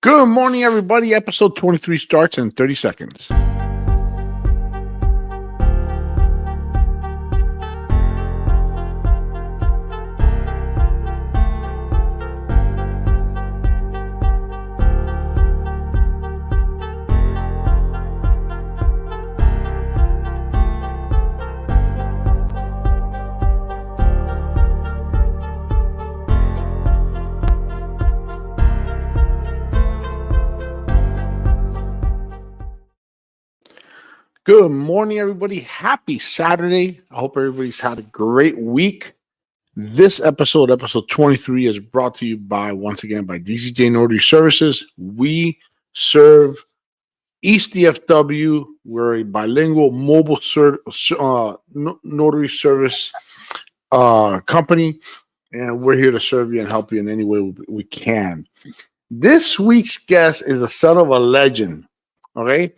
Good morning, everybody. Episode 23 starts in 30 seconds. Good morning, everybody. Happy Saturday. I hope everybody's had a great week. This episode 23, is brought to you once again, by DCJ Notary Services. We serve East DFW. We're a bilingual mobile notary service company, and we're here to serve you and help you in any way we can. This week's guest is the son of a legend. Okay.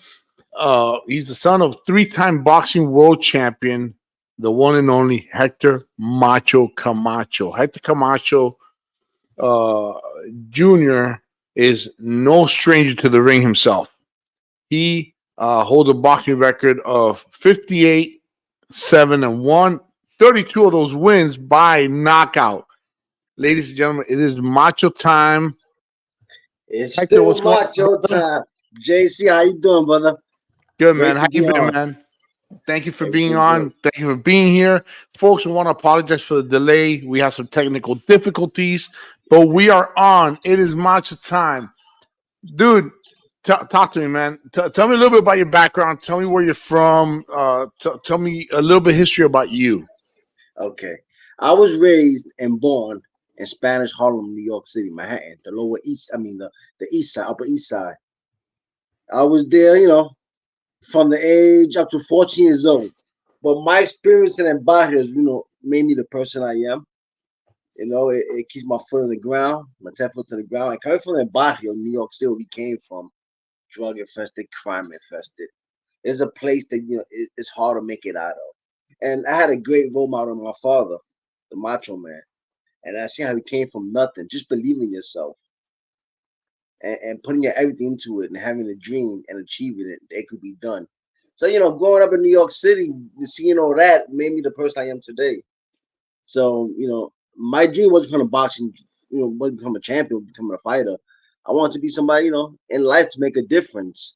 He's the son of three-time boxing world champion, the one and only Hector Macho Camacho. Hector Camacho Jr. is no stranger to the ring himself. He holds a boxing record of 58, 7-1, 32 of those wins by knockout. Ladies and gentlemen, it is Macho time. It's Hector, still Macho time. JC, how you doing, brother? Good, man. How you been, man? Thank you for being on. Thank you for being here. Folks, we want to apologize for the delay. We have some technical difficulties, but we are on. It is Macho time. Dude, talk to me, man. Tell me a little bit about your background. Tell me where you're from. Tell me a little bit of history about you. Okay. I was raised and born in Spanish Harlem, New York City, Manhattan, the east side, Upper East Side. I was there, from the age up to 14 years old. But my experience in them barrios, made me the person I am. It keeps my foot on the ground, my 10 foot to the ground. And coming from the barrio, New York City, where we came from, drug infested, crime infested. It's a place that, it's hard to make it out of. And I had a great role model in my father, the Macho Man. And I see how he came from nothing, just believing in yourself. And putting your everything into it and having a dream and achieving it could be done. So, growing up in New York City, seeing all that made me the person I am today. So, my dream wasn't become a boxing, wasn't become a champion, becoming a fighter. I wanted to be somebody, in life to make a difference.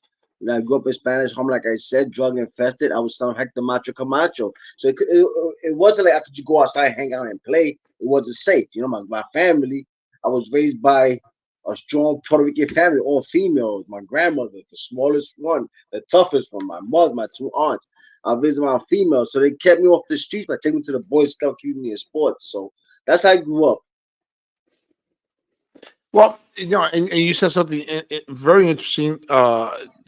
I grew up in Spanish home, like I said, drug infested. I was son of Hector Macho Camacho. So it wasn't like I could just go outside, hang out and play. It wasn't safe. My family, I was raised by a strong Puerto Rican family, all females. My grandmother, the smallest one, the toughest one, my mother, my two aunts. I visited my females. So they kept me off the streets by taking me to the Boy Scout community in sports. So that's how I grew up. Well, and you said something very interesting.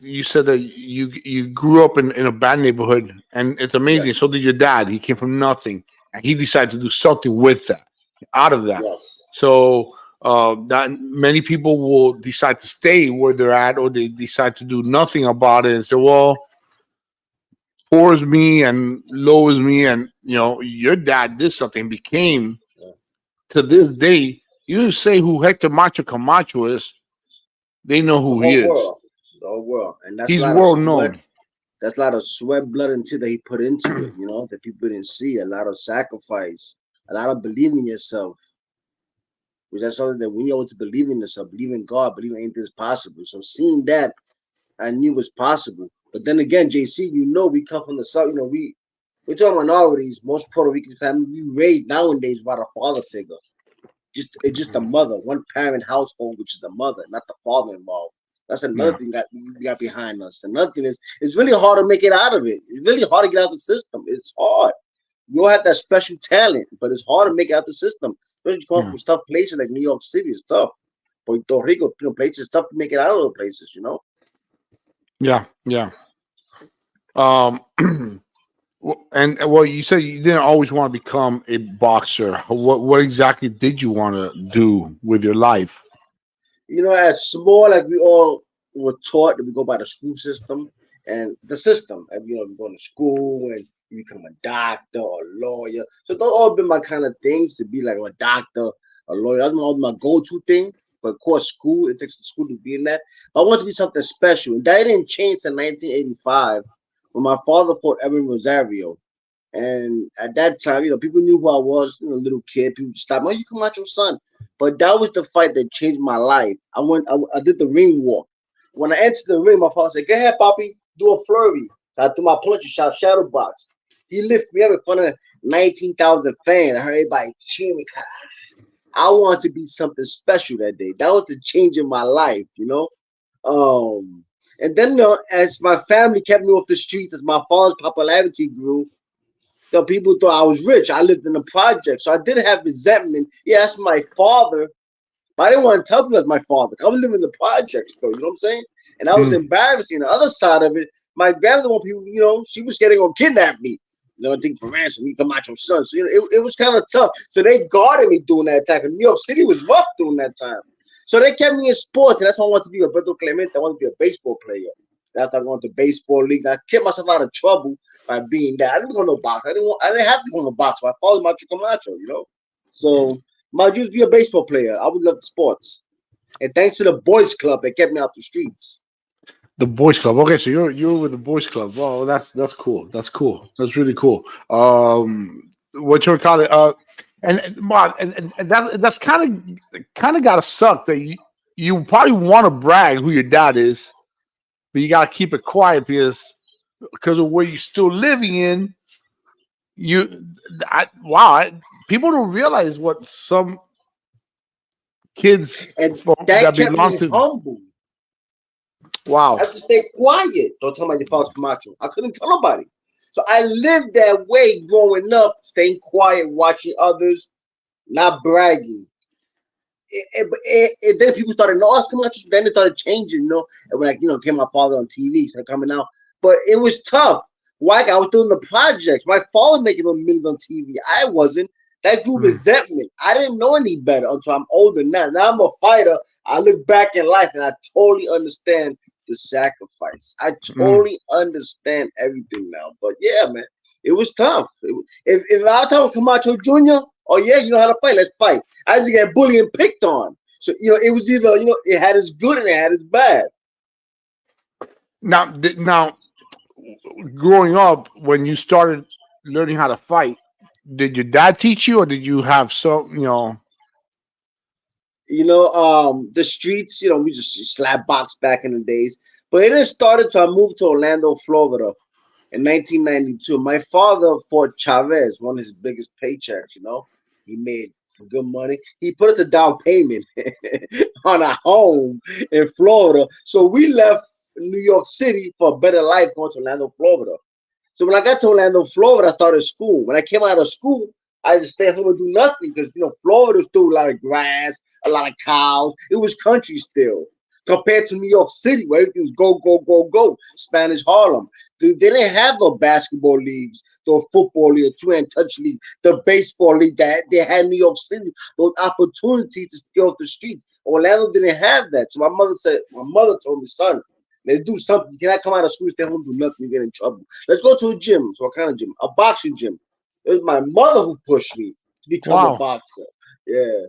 You said that you grew up in a bad neighborhood, and it's amazing. Yes. So did your dad. He came from nothing, and he decided to do something with that, out of that. Yes. So that many people will decide to stay where they're at, or they decide to do nothing about it and say, well, poor is me and low is me. And your dad did something, became, to this day, you say who Hector Macho Camacho is, they know who he is. The whole world. And that's he's world known. That's a lot of sweat, blood, and tears that he put into it, that people didn't see. A lot of sacrifice, a lot of believing in yourself. Which is something that when you able to believe in yourself, believe in God, believe in anything is possible. So seeing that, I knew it was possible. But then again, JC, we come from the South. We're talking minorities. Most Puerto Rican families we raised nowadays without a father figure. It's just a mother, one parent household, which is the mother, not the father involved. That's another thing that we got behind us. Another thing is, it's really hard to make it out of it. It's really hard to get out of the system. It's hard. We all have that special talent, but it's hard to make it out the system. Especially coming from tough places like New York City, it's tough. Puerto Rico, places, it's tough to make it out of those places, Yeah. And well, you said you didn't always want to become a boxer. What exactly did you want to do with your life? As small, like we all were taught that we go by the school system and the system. And, we go to school and you become a doctor or a lawyer. So those all been my kind of things, to be like a doctor, a lawyer. That's my go-to thing. but of course, school, it takes the school to be in that. I wanted to be something special. And that didn't change in 1985 when my father fought Evan Rosario. And at that time, people knew who I was, little kid. People just stopped, oh, you Camacho's son. But that was the fight that changed my life. I did the ring walk. When I entered the ring, my father said, go ahead, Poppy, do a flurry. So I threw my punch and shot shadow box. He lifted me up in front of 19,000 fans. I heard everybody cheering. I wanted to be something special that day. That was the change in my life, And then, as my family kept me off the streets, as my father's popularity grew, the people thought I was rich. I lived in the project, so I did have resentment. Yeah, that's my father, but I didn't want to tell people that's my father. I was living in the projects, though. You know what I'm saying? And that was embarrassing. The other side of it, my grandmother wanted people. She was scared they were gonna kidnap me. Think for ransom. You Camacho's son. So it was kind of tough. So they guarded me during that time. And New York City was rough during that time. So they kept me in sports, and that's why I wanted to be a Roberto Clemente. I wanted to be a baseball player. That's why I went to baseball league. I kept myself out of trouble by being that. I didn't go no box. I didn't have to go no box. My father, Macho Camacho, So my dream was to be a baseball player. I would love sports, and thanks to the boys club, they kept me out the streets. The boys club. Okay, so you're with the boys club. Oh, that's cool. That's cool. That's really cool. What you call it? And that's kind of gotta suck that you probably want to brag who your dad is, but you gotta keep it quiet because of where you're still living in. People don't realize what some kids and that kept me humble. Wow. I have to stay quiet. Don't tell my father's Camacho. I couldn't tell nobody. So I lived that way growing up, staying quiet, watching others, not bragging. Then people started, no, it's Camacho. Then it started changing, And when came my father on TV, started coming out. But it was tough. Why? I was doing the projects. My father was making millions on TV. I wasn't. That grew resentment. I didn't know any better until I'm older now. Now I'm a fighter. I look back in life and I totally understand the sacrifice. I totally understand everything now. But yeah, man, it was tough. If I tell Camacho Jr., oh yeah, you know how to fight, let's fight. I just get bullied and picked on. So it was either it had its good and it had its bad. Now, growing up, when you started learning how to fight, did your dad teach you, or did you have some? The streets. We just slap box back in the days, but it didn't start until I moved to Orlando, Florida, in 1992. My father fought Chavez, one of his biggest paychecks. He made good money. He put us a down payment on a home in Florida, so we left New York City for a better life, going to Orlando, Florida. So when I got to Orlando, Florida, I started school. When I came out of school, I just stayed home and do nothing because Florida was still a lot of grass, a lot of cows. It was country still, compared to New York City, where everything was go, go, go, go. Spanish Harlem. They didn't have no basketball leagues, no football league, two-hand touch league, the baseball league that they had in New York City. Those opportunities to stay off the streets. Orlando didn't have that. So my mother told me, son, let's do something. You cannot come out of school, stay home, do nothing, you get in trouble. Let's go to a gym. So what kind of gym? A boxing gym. It was my mother who pushed me to become a boxer. Yeah.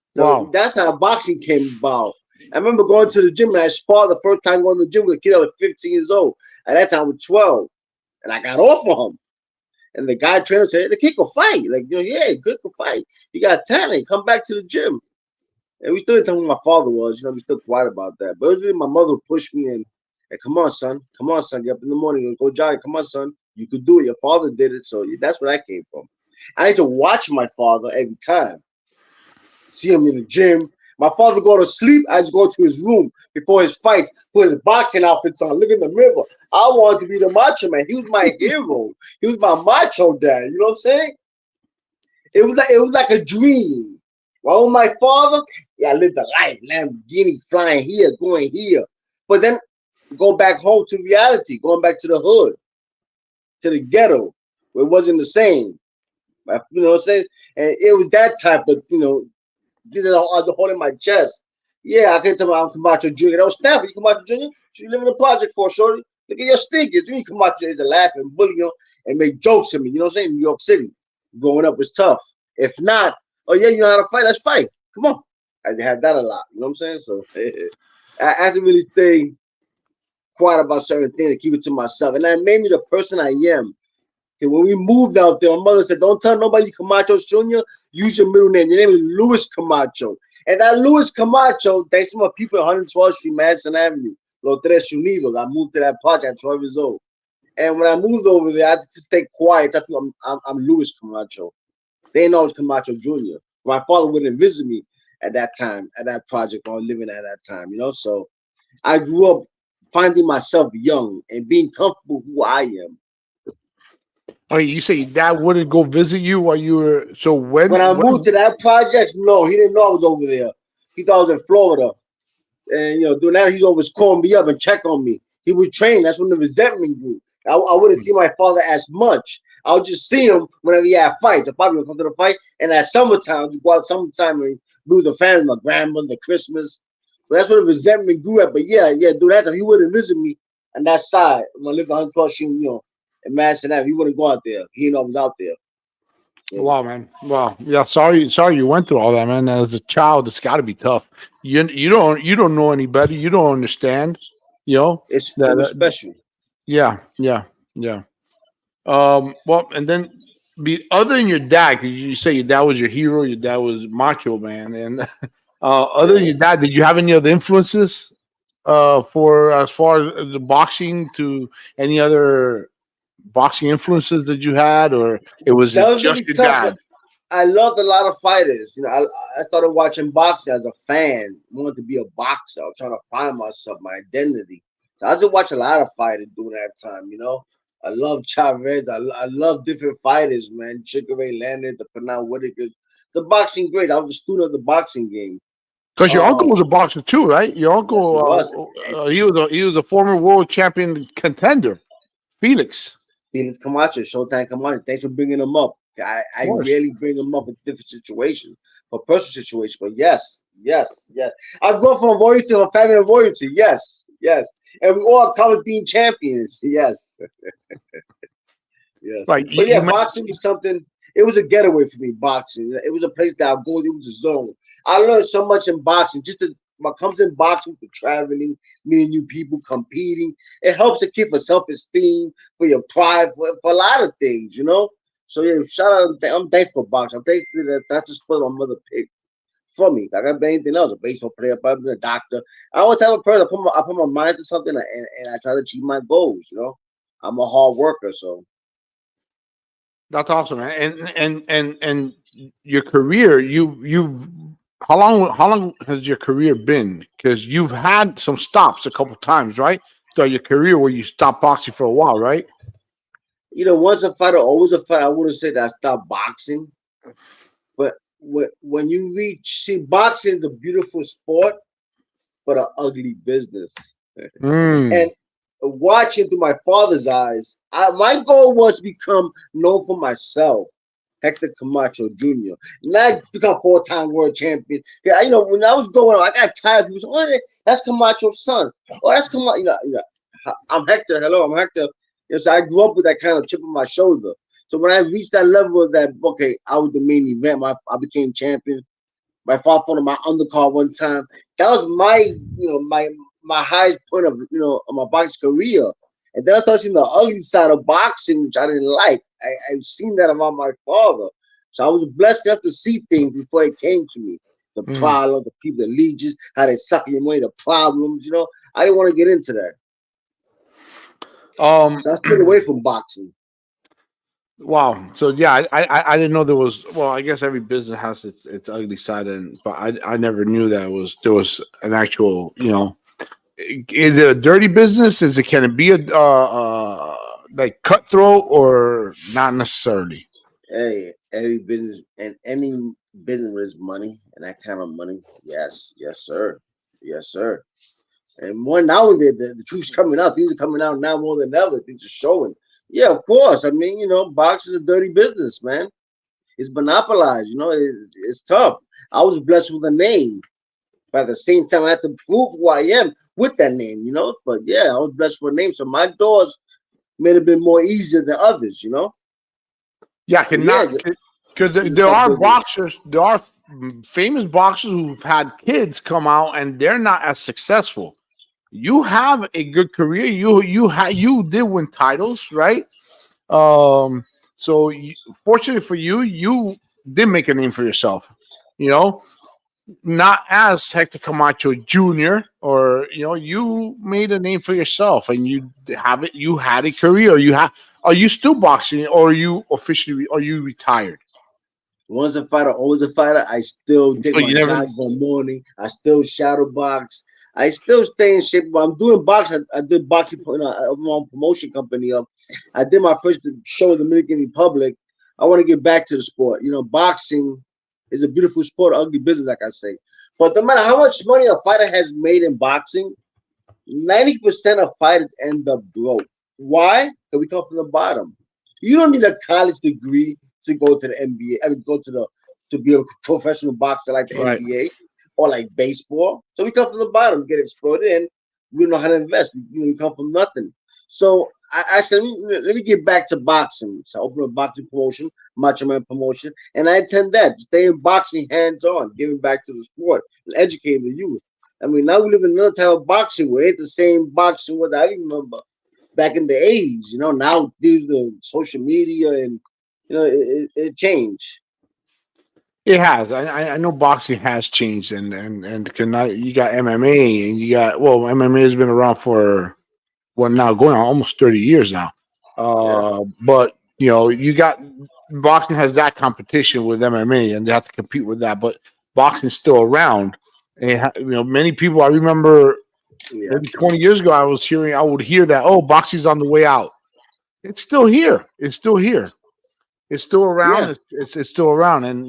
So that's how boxing came about. I remember going to the gym and I sparred the first time going to the gym with a kid that was 15 years old. At that time I was 12. And I got off of him. And the guy trainer said, the kid can fight. Yeah, good can fight. He got talent. Come back to the gym. And we still didn't tell me who my father was. We still quiet about that. But it was really my mother who pushed me in. Hey, come on, son. Come on, son. Get up in the morning. Go jogging. Come on, son. You could do it. Your father did it. So that's where I came from. I used to watch my father every time. See him in the gym. My father go to sleep. I just go to his room before his fights, put his boxing outfits on, look in the mirror. I wanted to be the macho man. He was my hero. He was my macho dad. You know what I'm saying? It was like a dream. Well, my father, I lived a life, Lamborghini, flying here, going here. But then go back home to reality, going back to the hood, to the ghetto, where it wasn't the same. You know what I'm saying? And it was that type of, this is all holding my chest. Yeah, I can't tell I'm Camacho Jr. That was snappy. You Camacho Jr.? You live in a project for shorty. Look at your stinkers. You Camacho is a laughing, bully, and make jokes at me. You know what I'm saying? New York City, growing up was tough. If not, oh yeah, you know how to fight? Let's fight. Come on. I had that a lot. You know what I'm saying? So I had to really stay quiet about certain things and keep it to myself. And that made me the person I am. Okay, when we moved out there, my mother said, don't tell nobody Camacho Jr. Use your middle name. Your name is Luis Camacho. And that Luis Camacho, thanks to my people at 112th Street, Madison Avenue, Los Tres Unidos. I moved to that project at 12 years old. And when I moved over there, I had to stay quiet. I'm Luis Camacho. They didn't know I was Camacho Jr. My father wouldn't visit me at that time, at that project while living at that time, you know? So I grew up finding myself young and being comfortable who I am. Oh, you say your dad wouldn't go visit you while you were so When I moved to that project, no, he didn't know I was over there. He thought I was in Florida. And, doing that, he's always calling me up and check on me. He was trained. That's when the resentment grew. I wouldn't see my father as much. I would just see him whenever he had fights. I probably would come to the fight. And at summertime, I'd go out summertime and be with the family, my grandmother, Christmas. But that's where the resentment grew at. But yeah, during that time, he wouldn't visit me on that side. When I lived on 112th Street, in Madison Avenue, he wouldn't go out there. He didn't know I was out there. So. Wow, man. Wow. Yeah. Sorry you went through all that, man. As a child, it's got to be tough. You don't know any better. You don't understand. It was special. Yeah. Well, and then other than your dad, because you say your dad was your hero, your dad was macho, man, and other than your dad, did you have any other influences for as far as the boxing to any other boxing influences that you had, or it was just really your tough. dad? I loved a lot of fighters. I started watching boxing as a fan. I wanted to be a boxer. I was trying to find myself, my identity. So I just watched a lot of fighters during that time. I love Chavez. I love different fighters, man. Sugar Ray Leonard, the Pernell Whitakers, the boxing greats. I was a student of the boxing game. Because your uncle was a boxer too, right? Your uncle, yes, he was a former world champion contender, Felix Camacho, Showtime Camacho. Thanks for bringing him up. I rarely bring him up in different situations, for personal situations. But yes. I grew up from royalty, a family of royalty. Yes. And we all come being champions. Yes. Yes. Right. But yeah, boxing was something. It was a getaway for me, boxing. It was a place that I'd go. It was a zone. I learned so much in boxing. What comes in boxing, for traveling, meeting new people, competing. It helps a kid for self-esteem, for your pride, for a lot of things, So yeah, shout out. I'm thankful for boxing. I'm thankful that's the sport my mother picked for me. I got anything else, a baseball player, probably a doctor. I always tell a person, I put my mind to something and I try to achieve my goals, I'm a hard worker, so. That's awesome, man. And your career, you've how long has your career been? Because you've had some stops a couple times, right? Throughout your career where you stopped boxing for a while, right? Once a fighter, always a fighter. I wouldn't say that I stopped boxing, but when you see, boxing is a beautiful sport, but an ugly business. And watching through my father's eyes, my goal was to become known for myself. Hector Camacho Jr. Not become 4-time world champion. Yeah, when I was growing up, I got tired of people saying, that's Camacho's son. Oh, that's Camacho. I'm Hector. Hello, I'm Hector. So I grew up with that kind of chip on my shoulder. So when I reached that level of that, okay, I was the main event. I became champion. My father fought on my undercard one time. That was my highest point of my boxing career. And then I started seeing the ugly side of boxing, which I didn't like. I've seen that about my father. So I was blessed enough to see things before it came to me. The problem, the people, the legions, how they suck your money, the problems, I didn't want to get into that. So I stayed away from boxing. Wow. So yeah, I didn't know there was. Well, I guess every business has its ugly side, but I never knew that there was an actual. Is it a dirty business? Can it be a like cutthroat or not necessarily? Hey, every business and any business with money and that kind of money. Yes, sir. And more nowadays, the truth's coming out. Things are coming out now more than ever. Things are showing. Yeah, of course. I mean, boxing is a dirty business, man. It's monopolized. It's tough. I was blessed with a name, but at the same time, I had to prove who I am with that name. But yeah, I was blessed with a name, so my doors may have been more easier than others. Yeah, Because It's a there tough are business. boxers, there are famous boxers who've had kids come out and they're not as successful. You have a good career. You did win titles, right? Um, so fortunately for you, you did make a name for yourself. You know, not as Hector Camacho Jr. or you made a name for yourself and you have it. You had a career. You have. Are you still boxing or are you officially? Are you retired? Once a fighter, always a fighter. I still take So my you never. jogs in the morning. I still shadow box. I still stay in shape. But I'm doing boxing. I did boxing my own promotion company up. I did my first show in the Dominican Republic. I want to get back to the sport. Boxing is a beautiful sport, ugly business, like I say. But no matter how much money a fighter has made in boxing, 90% of fighters end up broke. Why? Because we come from the bottom. You don't need a college degree to go to the NBA. I mean, to be a professional boxer like the Right. NBA or like baseball. So we come from the bottom, get exploited, and we don't know how to invest. We come from nothing. So I said, let me get back to boxing. So I opened a boxing promotion, Macho Man promotion, and I attend that. Stay in boxing hands on, giving back to the sport and educating the youth. I mean, now we live in another type of boxing where it ain't the same boxing what I remember back in the 80s. Now there's the social media and it changed. It has. I know boxing has changed, and can I, you got MMA, and you got MMA has been around for now going on almost 30 years now. Yeah. But you got boxing has that competition with MMA, and they have to compete with that. But boxing's still around, and many people. I remember Yeah. maybe 20 years ago, I would hear that boxing's on the way out. It's still here. It's still here. It's still around. Yeah. It's still around, and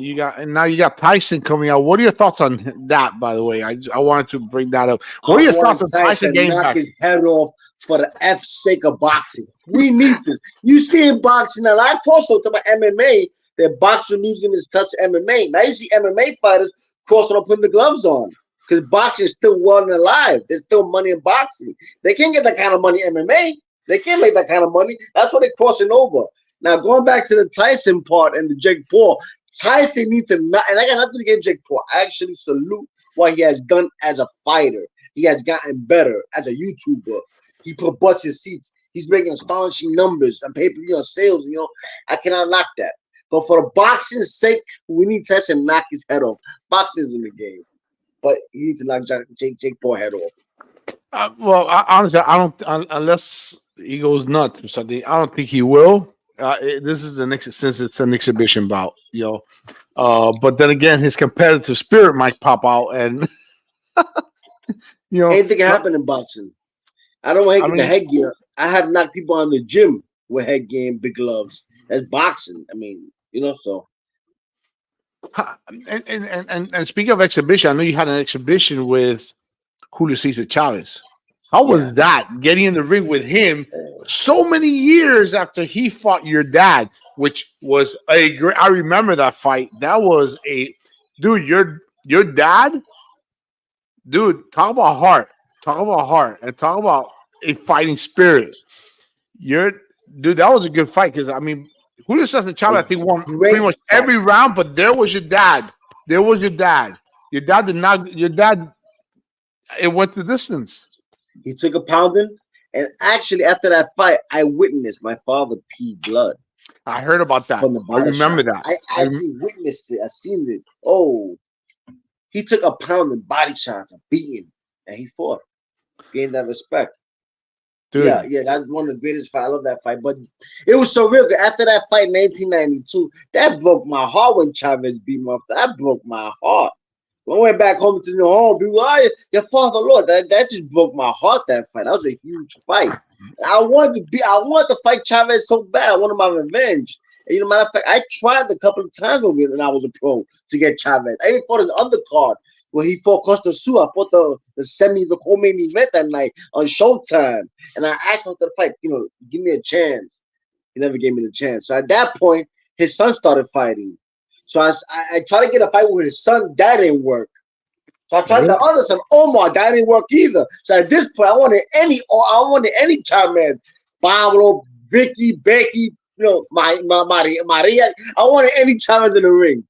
now you got Tyson coming out. What are your thoughts on that? By the way, I wanted to bring that up. What I are your thoughts want on Tyson Tyson to getting knock back? his head off for the F sake of boxing. We need this. You see in boxing now. I also to my MMA that boxing losing his touch to MMA. Now you see MMA fighters crossing up putting the gloves on. Because boxing is still well and alive. There's still money in boxing. They can't get that kind of money in MMA. They can't make that kind of money. That's why they're crossing over. Now, going back to the Tyson part and the Jake Paul, Tyson needs to not, and I got nothing against Jake Paul. I actually salute what he has done as a fighter. He has gotten better as a YouTuber. He put butts in seats. He's making astonishing numbers and pay-per-view sales. I cannot knock that. But for the boxing's sake, we need Tyson to knock his head off. Boxing is in the game, but you need to knock Jake Paul head off. Honestly, I don't unless he goes nuts or something. I don't think he will. This is the next since it's an exhibition bout, But then again, his competitive spirit might pop out, and Anything can happen in boxing. I don't want to get the headgear. I have knocked people on the gym with headgear and big gloves. That's boxing. I mean, so. And speaking of exhibition, I know you had an exhibition with Julio Cesar Chavez. How was that? Getting in the ring with him so many years after he fought your dad, which was a great. I remember that fight. That was dude. Your dad, dude. Talk about heart. And talk about a fighting spirit. Dude. That was a good fight because Julio Cesar Chavez, I think, won pretty much every round. But there was your dad. Your dad did not. Your dad. It went the distance. He took a pounding, and actually after that fight, I witnessed my father pee blood. I heard about that. From the I remember that. I actually witnessed it. I seen it. Oh, he took a pounding, body shot, a beating, and he fought. Gained that respect. Dude. Yeah, that's one of the greatest fights. I love that fight. But it was so real. After that fight in 1992, that broke my heart when Chavez beat him up. That broke my heart. When I went back home to the home, people, your father, Lord, that just broke my heart. That fight, that was a huge fight. And I wanted to fight Chavez so bad. I wanted my revenge. And matter of fact, I tried a couple of times when I was a pro to get Chavez. I even fought an undercard when he fought Costa Su. I fought the co-main event that night on Showtime, and I asked him to fight. Give me a chance. He never gave me the chance. So at that point, his son started fighting. So I tried to get a fight with his son. That didn't work. So I tried the other son, Omar. That didn't work either. So at this point, I wanted any Chavez, Pablo, Vicky, Becky, Maria. I wanted any Chavez in the ring.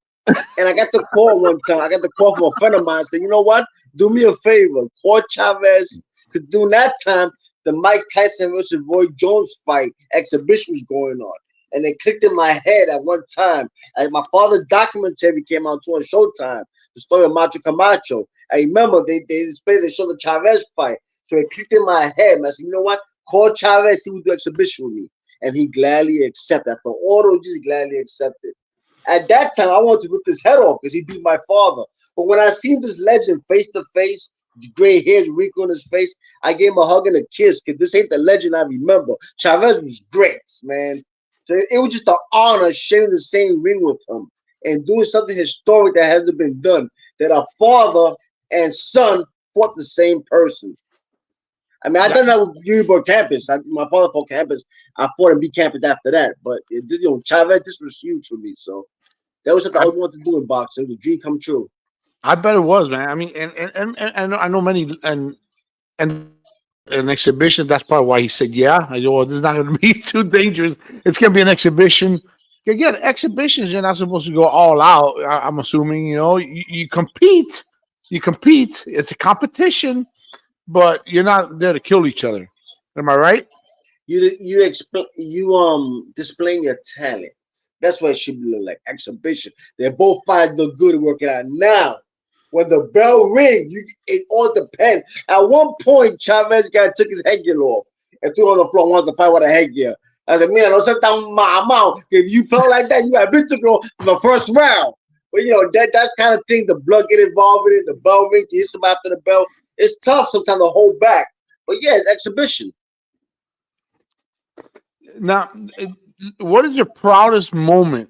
And I got the call one time. I got the call from a friend of mine. Said, you know what? Do me a favor. Call Chavez. Because during that time, the Mike Tyson versus Roy Jones fight exhibition was going on. And it clicked in my head at one time. And my father's documentary came out too on Showtime. The story of Macho Camacho. I remember they showed the Chavez fight. So it clicked in my head. And I said, you know what? Call Chavez. He would do exhibition with me. And he gladly accepted. After order, just gladly accepted. At that time, I wanted to rip his head off because he beat my father. But when I seen this legend face to face, gray hairs, wrinkle on his face, I gave him a hug and a kiss because this ain't the legend I remember. Chavez was great, man. So it was just an honor sharing the same ring with him and doing something historic that hasn't been done. That a father and son fought the same person. I mean, I done that with Uniburg campus. My father fought campus. I fought in B campus after that. But Chavez, this was huge for me. So that was something I always wanted to do in boxing. It was a dream come true. I bet it was, man. I mean, and I know many and an exhibition. That's probably why he said, "Yeah." I go, well, this is not going to be too dangerous. It's going to be an exhibition. Again, exhibitions you're not supposed to go all out. I'm assuming you compete. You compete. It's a competition, but you're not there to kill each other. Am I right? You displaying your talent. That's what it should be like. Exhibition. They're both fighting the good working out. Now, when the bell rings, it all depends. At one point, Chavez guy took his headgear off and threw it on the floor and wanted to fight with a headgear. I said, man, don't set down my mouth. If you felt like that, you had been took off for the first round. But that kind of thing, the blood get involved in it, the bell rings, you hit somebody after the bell. It's tough sometimes to hold back. But yeah, it's exhibition. Now, what is your proudest moment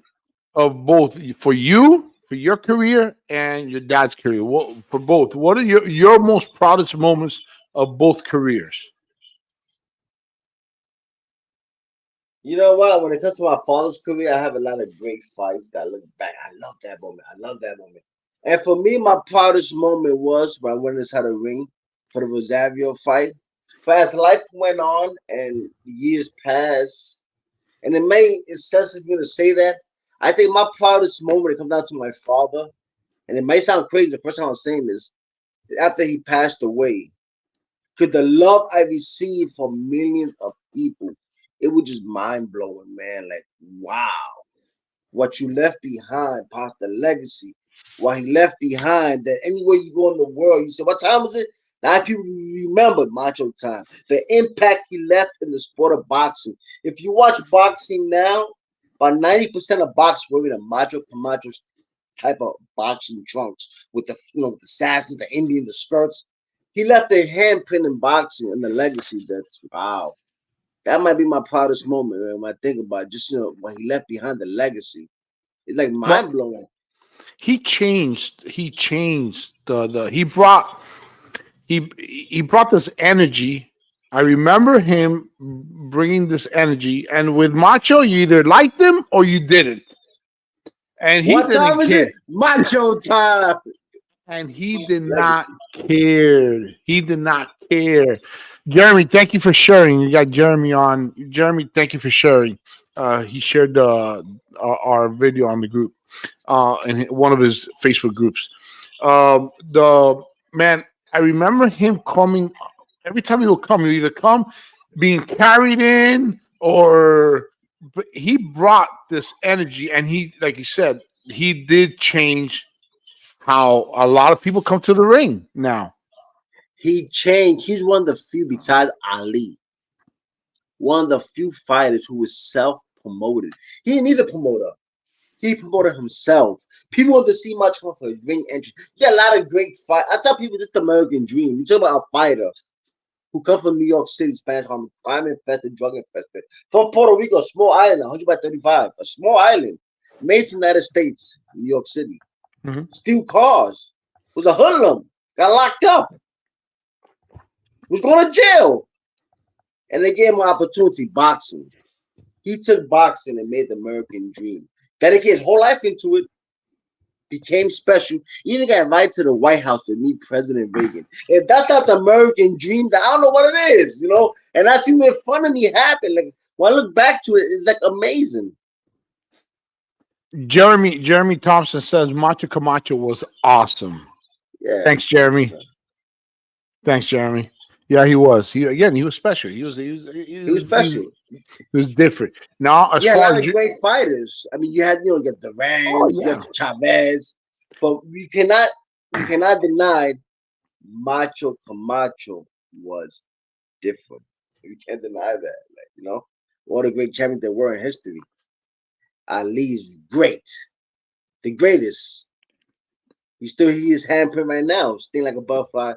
of both for you, for your career, and your dad's career? For both, what are your most proudest moments of both careers? You know what? When it comes to my father's career, I have a lot of great fights that I look back. I love that moment. I love that moment. And for me, my proudest moment was when I went inside the ring for the Rosario fight. But as life went on and years passed, and it may it's sensitive for me to say that, I think my proudest moment it comes down to my father. And it may sound crazy, the first time I'm saying this, after he passed away. Because the love I received from millions of people, it was just mind blowing, man. Like, wow, what you left behind, past the legacy, what he left behind. That anywhere you go in the world, you say, what time was it? Now people remember Macho time, the impact he left in the sport of boxing. If you watch boxing now, about 90% of boxers wearing a Macho Camacho type of boxing trunks with the with the sashes, the Indian, the skirts. He left a handprint in boxing and the legacy. That's wow. That might be my proudest moment, man, when I think about it. Just what he left behind, the legacy. It's like mind Well, blowing. he changed. He changed he brought this energy. I remember him bringing this energy, and with Macho, you either liked him or you didn't, and he What time didn't is care. it? Macho time. And he did not Legacy. care. He did not care. Jeremy, thank you for sharing. You got Jeremy on. Jeremy, thank you for sharing. He shared our video on the group, in one of his Facebook groups. The man, I remember him coming every time he would come. He would either come being carried in, or but he brought this energy, and he, like you said, he did change how a lot of people come to the ring now. He changed. He's one of the few, besides Ali, one of the few fighters who was self-promoted. He didn't need a promoter. He promoted himself. People want to see much more for his ring entry. Yeah, a lot of great fight. I tell people this is the American dream. You talk about a fighter who come from New York City, Spanish Harlem, crime infested, drug infested, from Puerto Rico, a small island, 100 by 35, a small island, made to the United States, New York City. Mhm. Steal cars, was a hoodlum, got locked up, was going to jail. And they gave him an opportunity, boxing. He took boxing and made the American dream. Dedicated his whole life into it, became special. He even got invited to the White House to meet President Reagan. If that's not the American dream, then I don't know what it is, And I seen the fun of me happen. Like when I look back to it, it's like amazing. Jeremy Thompson says Macho Camacho was awesome. Yeah, Thanks, Jeremy. Thanks, Jeremy. Yeah, he was. He was special. he was special. He was different. Now, as Yeah, a far lot as of great fighters. I mean, you had you get the oh Rams, you yeah, got the Chavez, but you cannot deny Macho Camacho was different. You can't deny that. All the great champions there were in history. Ali's great, the greatest. He is handprint right now, sting like a butterfly,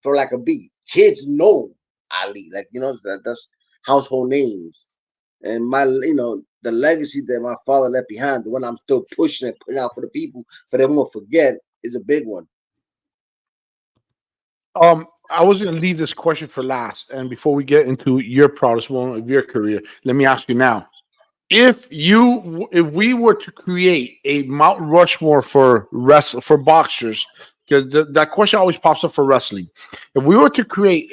for like a bee. Kids know Ali, that's household names. And the legacy that my father left behind, the one I'm still pushing and putting out for the people, for them won't forget, is a big one. I was going to leave this question for last, and before we get into your proudest moment of your career, let me ask you now: if we were to create a Mount Rushmore for boxers, because that question always pops up for wrestling, if we were to create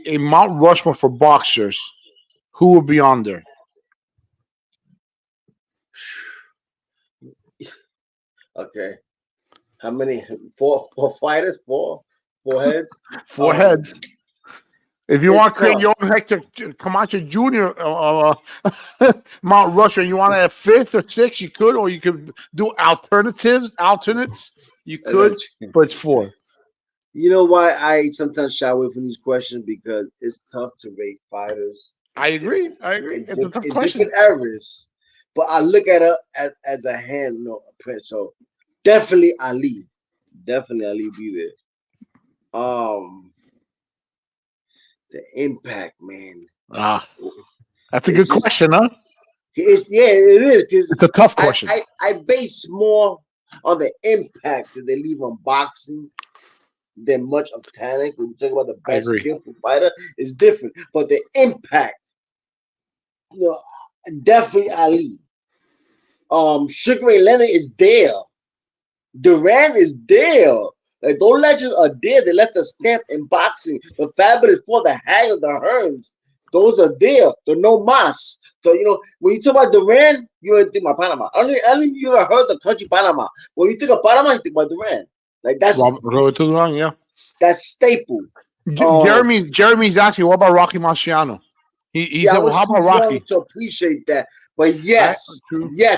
a Mount Rushmore for boxers, who would be on there? Okay. How many? Four fighters? Four heads? Four heads. If you want to create tough. your own Hector Camacho Jr. Mount Rushmore, you want to have fifth or sixth, you could, or you could do alternates. You could, but it's four. You know why I sometimes shy away from these questions? Because it's tough to rate fighters. I agree. It's a tough question. Different eras. But I look at her as a hand, a print. So definitely Ali. Definitely Ali be there. The impact, man. That's a good question, huh? It is. It's a tough question. I base more on the impact that they leave on boxing than much of talent. When we talk about the best skillful fighter, it's different. But the impact, definitely Ali. Sugar Ray Leonard is there. Durant is there. Like those legends are there. They left a stamp in boxing. The Fabulous Four, the Hag, the Hearns, those are there. The No Mas. So when you talk about Durant, you think about Panama. Only you ever heard the country Panama. When you think of Panama, you think about Durant. Like that's Robert Duran, yeah. That's staple. Jeremy's asking, what about Rocky Marciano? He said, well, how about Rocky? To appreciate that, but yes,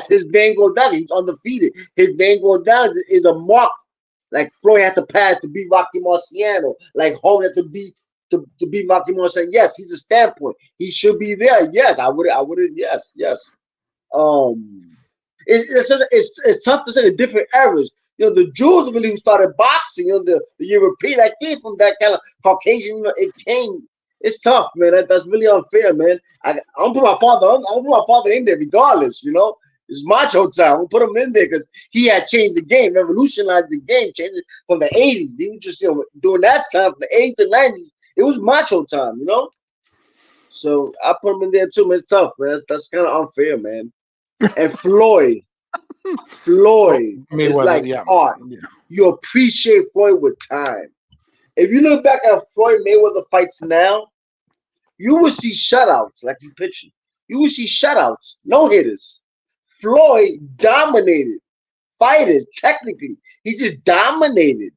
his name goes down. He's undefeated. His name goes down is a mark. Like Floyd had to pass to beat Rocky Marciano. Like Holmes had to beat Rocky Marciano. Yes, he's a standpoint. He should be there. Yes, I would. Yes. It's tough to say the different eras. The Jews really who started boxing. The European that came from that kind of Caucasian. It came. It's tough, man. That's really unfair, man. I'm put my father. I'm put my father in there regardless. It's Macho time. We'll put him in there because he had changed the game, revolutionized the game, changed it from the 80s. He was just during that time, from the 80s to 90s, it was Macho time, So I put him in there too, man. It's tough, man. That's kind of unfair, man. And Floyd is like art. Yeah. You appreciate Floyd with time. If you look back at Floyd Mayweather fights now, you will see shutouts like you pitching. You will see shutouts, no hitters. Floyd dominated fighters technically. He just dominated.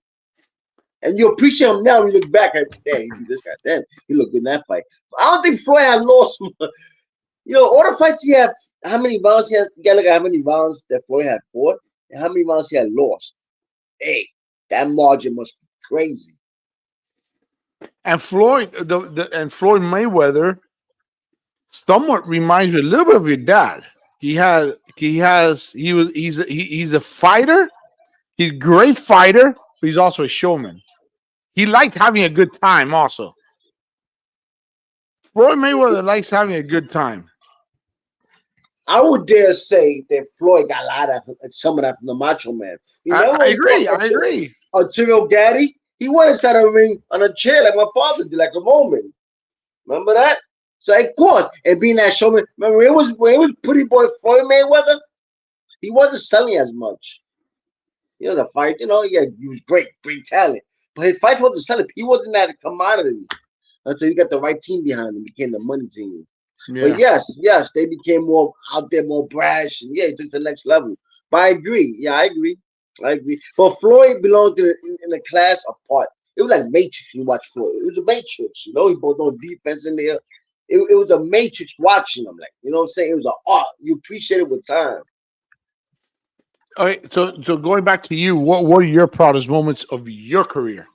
And you appreciate him now when you look back at, damn, he beat this guy. Damn, he looked good in that fight. I don't think Floyd had lost. All the fights he had, how many rounds he had? You gotta look at how many rounds that Floyd had fought and how many rounds he had lost. Hey, that margin must be crazy. And Floyd Mayweather somewhat reminds me a little bit of your dad. He's a fighter. He's a great fighter, but he's also a showman. He liked having a good time also. Floyd Mayweather likes having a good time. I would dare say that Floyd got a lot of some of that from the Macho Man. I agree. Arturo Gatti, he won inside a ring on a chair like my father did, like a Roman. Remember that? So of course, and being that showman, remember when it was pretty boy Floyd Mayweather, he wasn't selling as much. The fight, he was great talent. But his fight wasn't selling. He wasn't that commodity until you got the right team behind him, became the money team. But Yeah. yes, they became more out there, more brash, and yeah, it took to the next level. But I agree. Yeah, I agree. But Floyd belonged in a class apart. It was like Matrix. You watch Floyd. It was a Matrix. He both on defense in there. It was a Matrix watching them. Like, you know what I'm saying? It was an art. You appreciate it with time. Okay, so going back to you, what are your proudest moments of your career?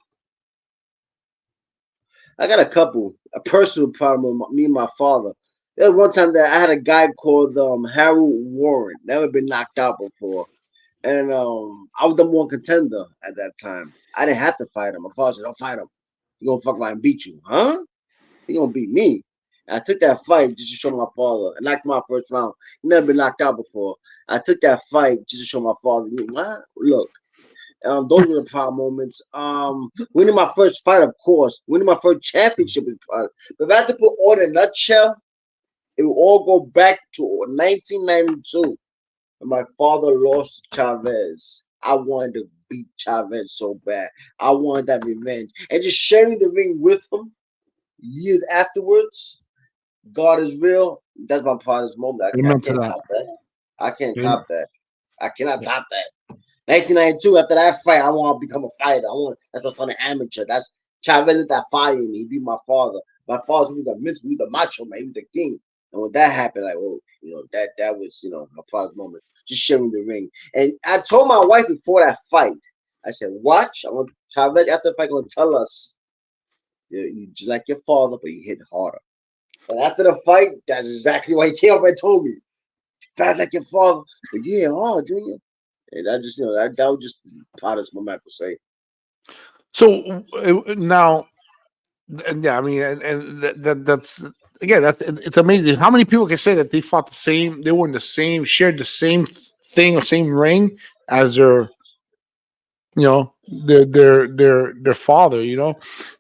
I got a couple. A personal problem with me and my father. There was one time that I had a guy called Harold Warren. Never been knocked out before. And I was the one contender at that time. I didn't have to fight him. My father said, "Don't fight him. He gonna fuck around and beat you, huh? He gonna beat me." And I took that fight just to show my father. I knocked him out first round. He never been knocked out before. I took that fight just to show my father. You know what? Look, those were the proud moments. Winning my first fight, of course. Winning my first championship is proud. But if I had to put all in a nutshell, it will all go back to 1992. And my father lost to Chavez. I wanted to beat Chavez so bad. I wanted that revenge. And just sharing the ring with him years afterwards, God is real. That's my father's moment. I Amen to can't that. top that. I can't Amen. top that. I cannot top that. 1992, after that fight, I want to become a fighter. That's what's on the amateur. That's Chavez lit that fire in me. He beat my father. My father was a mince, he was the macho man, he was the king. And when that happened, like, oh, that was, my father's moment. Just sharing the ring. And I told my wife before that fight, I said, watch, I want Chavez after the fight gonna tell us you just like your father, but you hit harder. And after the fight, that's exactly why he came up and told me. Fast like your father, but yeah, hard, Junior. And I just, that was just the proudest moment I could say. So now, yeah, I mean, and that's again, it's amazing. How many people can say that they fought the same, they were in the same, shared the same thing or same ring as their father.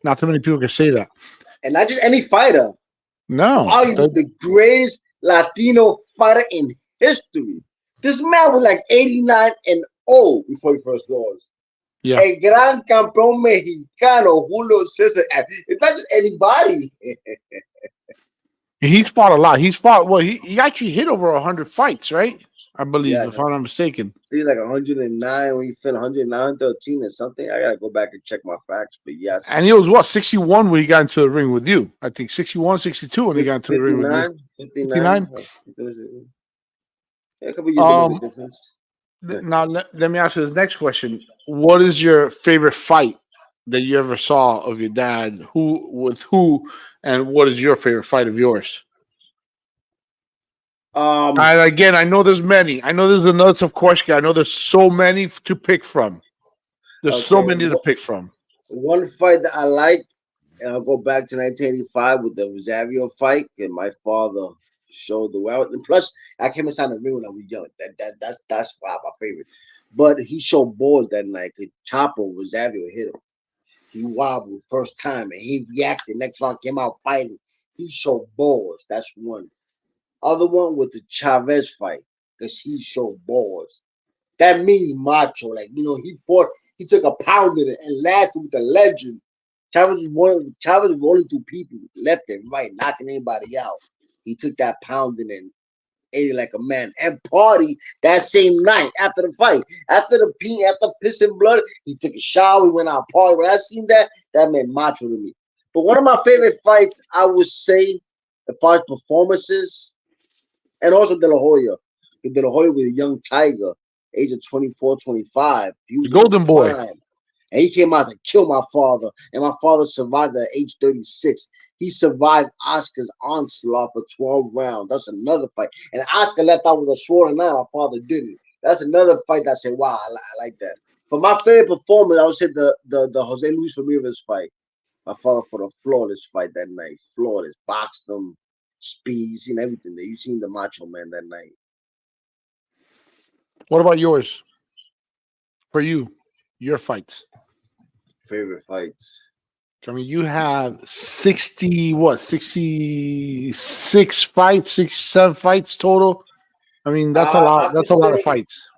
Not too many people can say that. And not just any fighter, No, arguably the greatest Latino fighter in history. This man was like 89-0 before he first lost. yeah. El gran campeón mexicano, Julio Cesar. It's not just anybody. He's fought a lot. He's fought he actually hit over 100 fights, right? I believe, Yes, if I'm not mistaken. he's like 109 when he finished 109, 13 or something. I gotta go back and check my facts, but yes. And he was 61 when he got into the ring with you. I think 61, 62 when he got into the ring with you. 59. 59. Yeah, a couple years a little difference. Now let me ask you the next question. What is your favorite fight that you ever saw of your dad? Who with who, and what is your favorite fight of yours? And again, I know there's many. I know there's another tough question. I know there's so many to pick from. There's so many to pick from. One fight that I like, and I'll go back to 1985 with the Rosario fight, and my father showed the way. And plus, I came inside the ring when I was young. That's why my favorite. But he showed balls that night. Cause Chapo Rosario hit him. He wobbled first time, and he reacted. Next round came out fighting. He showed balls. That's one. Other one was the Chavez fight, because he showed balls. That means macho. Like, he fought, he took a pounding and lasted with the legend. Chavez was rolling through people left and right, knocking anybody out. He took that pounding and ate it like a man. And party that same night after the fight. After piss and blood, he took a shower, he went out party. When I seen that meant macho to me. But one of my favorite fights, I would say, as far as performances, and also De La Hoya. De La Hoya was a young tiger, age of 24, 25. He was the golden boy. And he came out to kill my father. And my father survived at age 36. He survived Oscar's onslaught for 12 rounds. That's another fight. And Oscar left out with a sword and knife. My father didn't. That's another fight that I said, wow, I like that. But my favorite performance, I would say the Jose Luis Ramirez fight. My father fought a flawless fight that night. Flawless. Boxed him. Speed, you seen everything there. You seen the Macho Man that night. What about yours? For you, your fights. Favorite fights. I mean, you have 66 fights, 67 fights total. I mean, that's a lot. That's a lot of fights.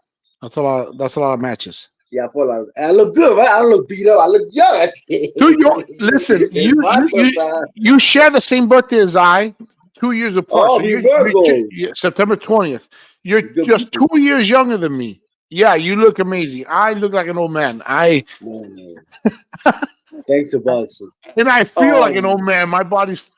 That's a lot of matches. Yeah, I fought a lot. And I look good, right? I don't look beat up. I look young. Dude, listen, you share the same birthday as I. 2 years apart. Oh, So we you're Virgos. September 20th. You're Good just people. 2 years younger than me. Yeah, you look amazing. I look like an old man. Man. Thanks a bunch. And I feel like an old Um, man. My body's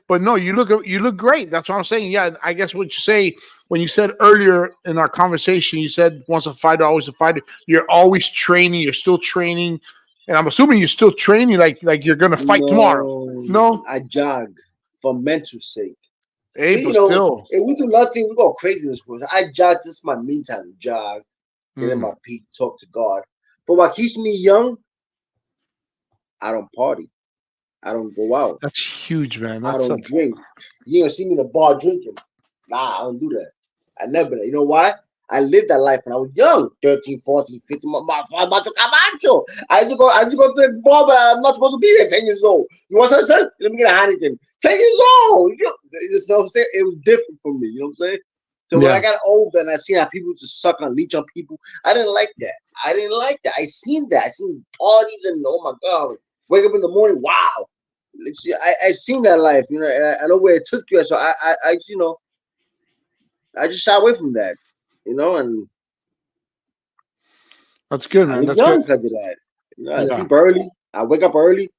but no, you look great. That's what I'm saying. Yeah, I guess what you say when you said earlier in our conversation, you said once a fighter, always a fighter. You're always training. You're still training, and I'm assuming you're still training like you're gonna fight tomorrow. no, No, I jog for mental sake. hey, You but know, still, if we do nothing, we go crazy in this world. I jog. This is my mean time to jog, get in mm, my peace, talk to God. But what keeps me young, I don't party. I don't go out. that's huge, man. I That's don't such. drink. You don't see me in the bar drinking. Nah, I don't do that. I never did. You know why? I lived that life when I was young, 13, 14, 15. My father, Macho Camacho. I used to go to the bar, but I'm not supposed to be there, 10 years old. You want something, son? Let me get a Heineken. 10 years old. You know what I'm saying? It was different for me. You know what I'm saying? So when I Yeah, got older and I seen how people just suck on, leech on people, I didn't like that. I didn't like that. I seen that. I seen parties and oh my God, wake up in the morning, wow. I've seen that life, you know, and I know where it took you. So you know, I just shy away from that, you know, and that's good, I man. live That's good. young because of that. You know, I Yeah, sleep early, I wake up early.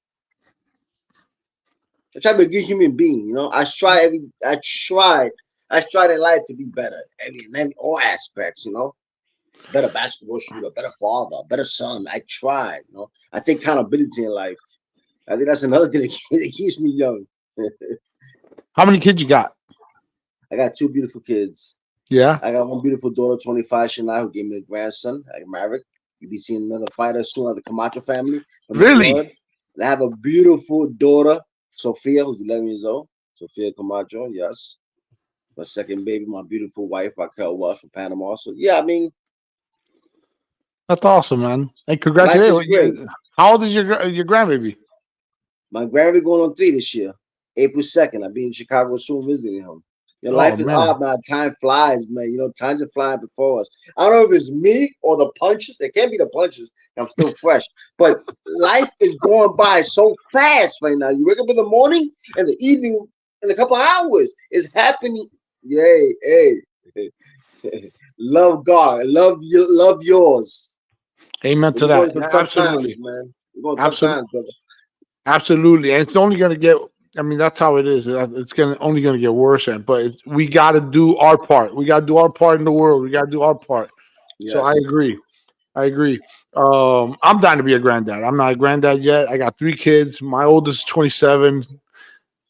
I try to be a good human being, you know. I tried in life to be better, in all aspects, you know. Better basketball shooter, better father, better son. I tried, you know. I take accountability in life. I think that's another thing that keeps me young. how many kids you got? I got two beautiful kids. Yeah, I got one beautiful daughter, 25, Shania, who gave me a grandson. I got married. You'll be seeing another fighter soon of the Camacho family from the really? blood. And I have a beautiful daughter, Sophia, who's 11 years old. Sophia Camacho, yes. My second baby, my beautiful wife, Raquel Welsh from Panama. So, yeah, I mean, That's awesome, man. Hey, life is congratulations. great. How old is your grandbaby? My grandbaby going on 3 this year, April 2nd. I'll be in Chicago soon visiting him. Your Oh life is man, hard, man. Time flies, man. You know, time's are flying before us. I don't know if it's me or the punches. It can't be the punches. I'm still fresh. But life is going by so fast right now. You wake up in the morning and the evening in a couple of hours is happening. Yay, hey. Love God. Love you, love yours. amen But to we're going that. some tough times, Absolutely, man. We're going tough absolutely. times, brother. Absolutely, and it's only going to get. I mean, that's how it is. It's only going to get worse. But we got to do our part. We got to do our part in the world. We got to do our part. So I Yes. agree. I agree. I'm dying to be a granddad. I'm not a granddad yet. I got 3 kids. My oldest is 27.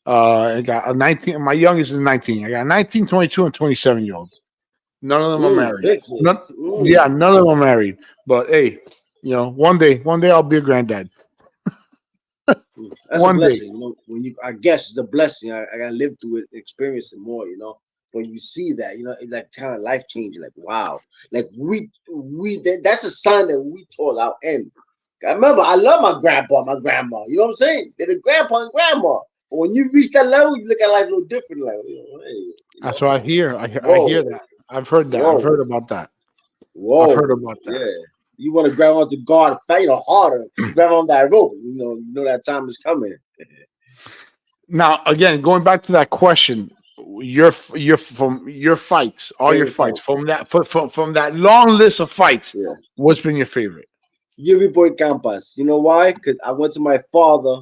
I got a 19. My youngest is 19. I got a 19, 22, and 27-year-old. None of them are married. Big None, kids. yeah, none of them are married. But hey, one day I'll be a granddad. That's a One day. blessing, you know. When you, I guess it's a blessing. I gotta live through it, experience it more, you know. When you see that, you know, it's like kind of life changing. Like wow, like that's a sign that we told our end. I remember, I love my grandpa, my grandma. You know what I'm saying? They're the grandpa and grandma. But when you reach that level, you look at life a little different. Like, hey, That's what I hear. I hear whoa, that. I've heard that. I've whoa, heard about that. I've heard whoa, about that. yeah. You want to grab onto God, fight or harder, grab on that rope. You know that time is coming. Now, again, going back to that question, your from your fights, all your Favorite fights fight. from that long list of fights, Yeah. what's been your favorite? Yuri Boy Campas. You know why? Because I went to my father.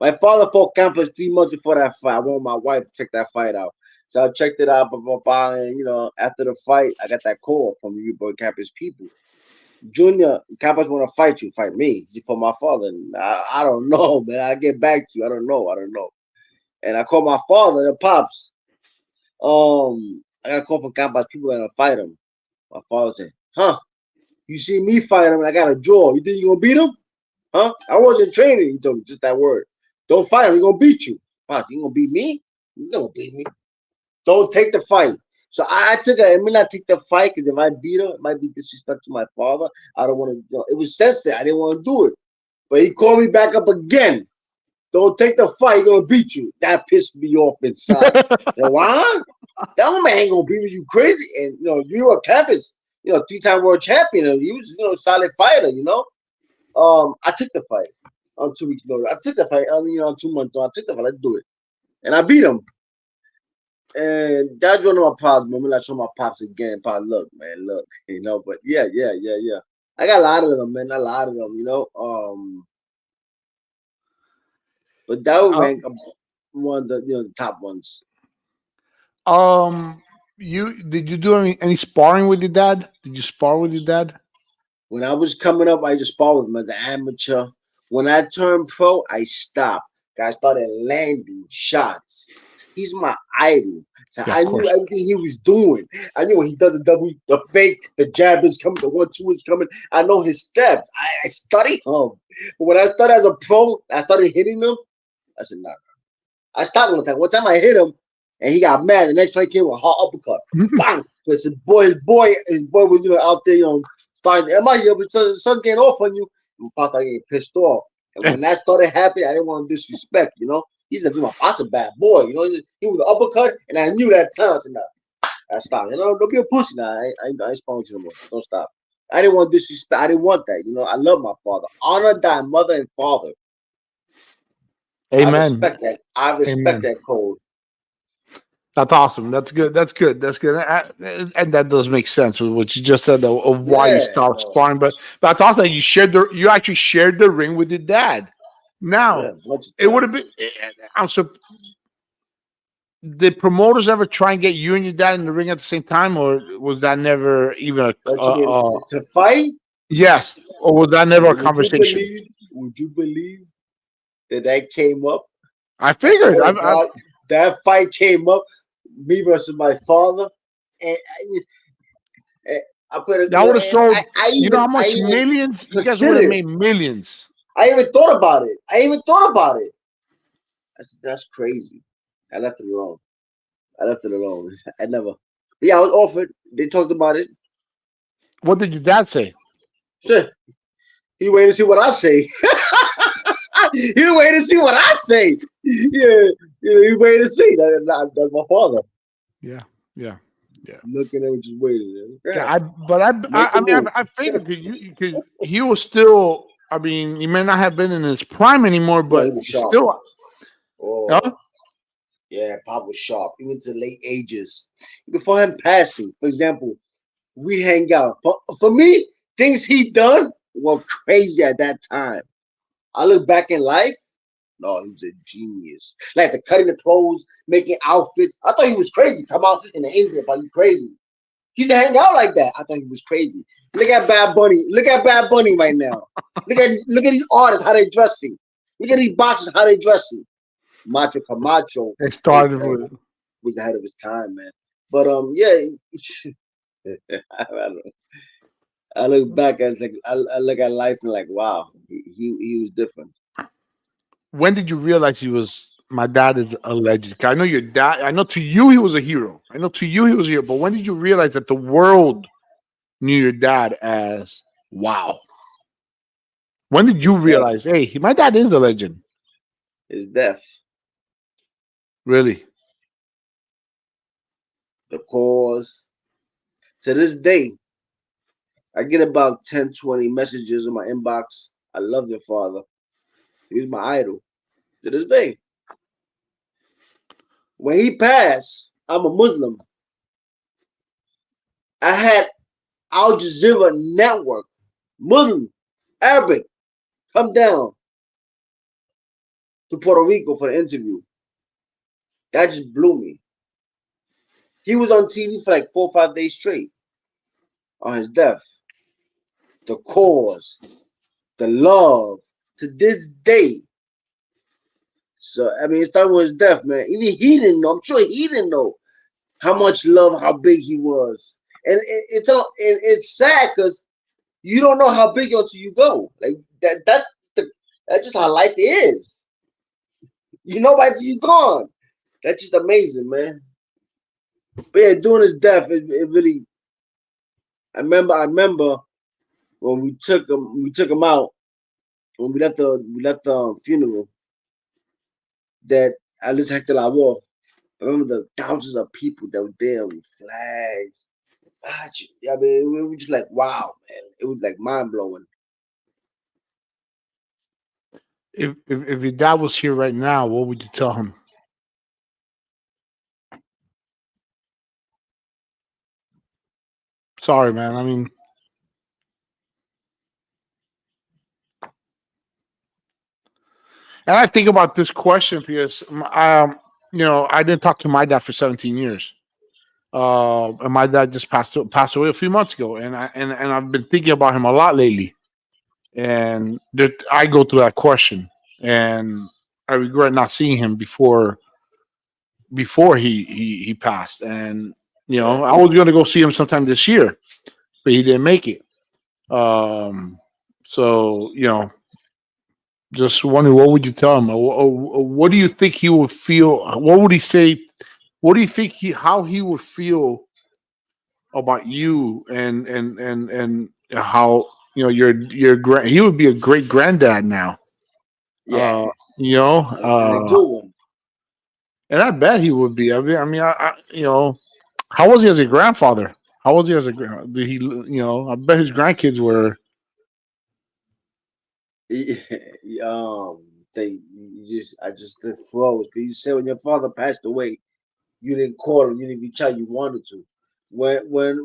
My father fought Campas 3 months before that fight. I wanted my wife to check that fight out. So I checked it out, and you know, after the fight, I got that call from Yuri Boy Campas people. Junior, Campas want to fight you, fight me. For my father. And I don't know, man. I'll get back to you. I don't know. And I called my father, the pops. I got a call from Campas, people gonna fight him. My father said, huh? You see me fight him and I got a jaw. You think you gonna beat him? Huh? I wasn't training. He told me just that word. Don't fight him. He's gonna beat you. Pops, you gonna beat me? You gonna beat me? Don't take the fight. So I took it. I may not take the fight because if I beat her, it might be disrespect to my father. I don't want to. You know, it was sensitive. I didn't want to do it. But he called me back up again. Don't take the fight. He's gonna beat you. That pissed me off inside. You know why? That man ain't gonna beat me. You crazy? And you know, you were campus. You know, 3-time world champion. And he was, you know, solid fighter. You know. I took the fight on 2 weeks notice. I took the fight. I mean, on 2 months. I took the fight. Let's do it. and I beat him. And that's one of my pops, man. When I show my pops again, pop, look, man, look, But yeah. I got a lot of them, man. A lot of them. But that would Uh, rank one of the top ones. you did you do any sparring with your dad? Did you spar with your dad? When I was coming up, I just sparred with him as an amateur. When I turned pro, I stopped. I started landing shots. He's my idol. So Yeah, I of knew course. everything he was doing. I knew when he does the double, the fake, the jab is coming, the 1-2 is coming. I know his steps. I study him. But when I started as a pro, I started hitting him. I said, nah. I stopped one time. One time I hit him, and he got mad. The next time he came with a hard uppercut. Bang! Because his boy was out there, starting. Am I here? But son getting off on you. And Pop started getting pissed off. And when that started happening, I didn't want to disrespect. He said, "My Pop's a bad boy." He was an uppercut, and I knew that time. So I stopped. Don't be a pussy now. I ain't spawning you no more. Don't stop. I didn't want disrespect. I didn't want that. I love my father. Honor thy mother and father. I Amen. respect that. I respect Amen. that code. That's awesome. That's good. That's good. That's good. And that does make sense with what you just said of why you Yeah. stopped sparring. But I thought that you actually shared the ring with your dad. Yeah. Now Bunch of it would have times. been. I'm so. Did promoters ever try and get you and your dad in the ring at the same time, or was that never even What you mean to fight? yes, or was that never a Would you conversation? believe? Would you believe that came up? I I figured. swear to God, that fight came up. Me versus my father, and I put it. That would have sold. I You know even how I much even millions you guys would have considered. made millions. I even thought about it. I said that's crazy. I left it alone. I never. But yeah, I was offered. They talked about it. What did your dad say? Sure. He waited to see what I say. He waited to see what I say. Yeah, he waited to see. That's my father. Yeah, yeah, yeah. Looking at him, just waiting. Yeah, Yeah, I make a mean, move. I figured because he was still. I mean, he may not have been in his prime anymore, No, he but was sharp. still. Huh? Oh, yeah, Pop was sharp. Even to late ages. Before him passing, for example, we hang out. For me, things he done were crazy at that time. I look back in life. No, he was a genius. Like the cutting the clothes, making outfits. I thought he was crazy. Come out in the English, but you crazy. He used to hang out like that. I thought he was crazy. Look at Bad Bunny. Look at Bad Bunny right now. Look at these artists, how they dressing. Look at these boxers, how they dressing. Macho Camacho It was started with. ahead of his time, man. But yeah, I look back and like I look at life and like, wow, he was different. When did you realize he was? My dad is a legend. I know your dad. I know to you he was a hero. I know to you he was a hero. But when did you realize that the world knew your dad as wow? When did you His death, realize, hey, my dad is a legend? his death, Really? the cause. To this day, I get about 10, 20 messages in my inbox. I love your father. He was my idol. To this day. When he passed, I'm a Muslim. I had Al Jazeera Network, Muslim, Arabic, come down to Puerto Rico for the interview. That just blew me. He was on TV for like 4 or 5 days straight on his death. The cause, the love, to this day. So I mean, it started with his death, man. Even he didn't know. I'm sure he didn't know how much love, how big he was. And it's sad because you don't know how big until you go. Like that's just how life is. You know by you gone. That's just amazing, man. But yeah, during his death, it really. I remember when we took him out when we left the funeral. That I listened to Hector Lavoie. I remember the thousands of people that were there with flags. I mean, it was just like wow, man. It was like mind blowing. If your dad was here right now, what would you tell him? Sorry, man. I mean, and I think about this question because, I didn't talk to my dad for 17 years. And my dad just passed away a few months ago, and I've been thinking about him a lot lately. And I go through that question, and I regret not seeing him before he passed. And Yeah, I was going to go see him sometime this year, but he didn't make it. Um, so just wondering, what would you tell him? What do you think he would feel? What would he say? What do you think how he would feel about you, and how he would be a great granddad now. yeah, You know, and a good one. and I bet he would be. How was he as a grandfather? How was he as a did he? I bet his grandkids were. um, I just did froze. Because you said when your father passed away, you didn't call him, you didn't reach out, you wanted to. When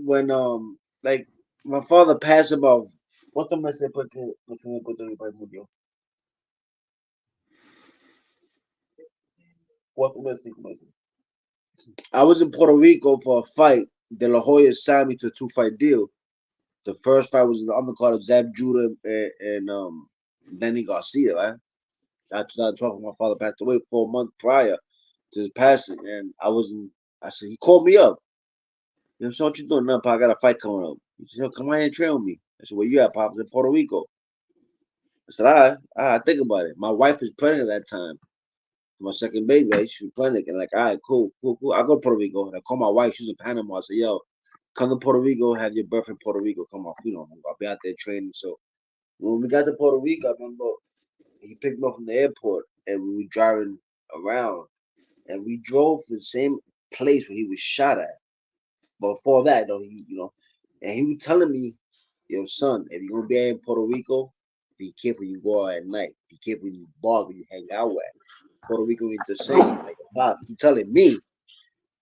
like my father passed about ¿cuántos meses después que me fui a Puerto Rico y murió? 4 meses, 5 meses. I was in Puerto Rico for a fight. De La Hoya signed me to a 2-fight deal. The first fight was in the undercard of Zab Judah and Danny Garcia, right? That's 2012. My father passed away 4 months prior to his passing, and I said he called me up. So what you doing now, Pop? I got a fight coming up. He said, yo, come out here and train with me. I said, where you at, Pop? I was in Puerto Rico. I said, all right, think about it. My wife was pregnant at that time. My second baby, right? She was pregnant. And like, all right, cool. I go to Puerto Rico. And I call my wife. She was in Panama. I said, yo, come to Puerto Rico, have your birth in Puerto Rico. Come on, I'll be out there training. So when we got to Puerto Rico, I remember he picked me up from the airport and we were driving around. And we drove to the same place where he was shot at. But before that, though, and he was telling me, yo, son, if you're gonna be out in Puerto Rico, be careful you go out at night. Be careful you bar when you hang out at. Puerto Rico ain't the same. Like, Pops, you telling me,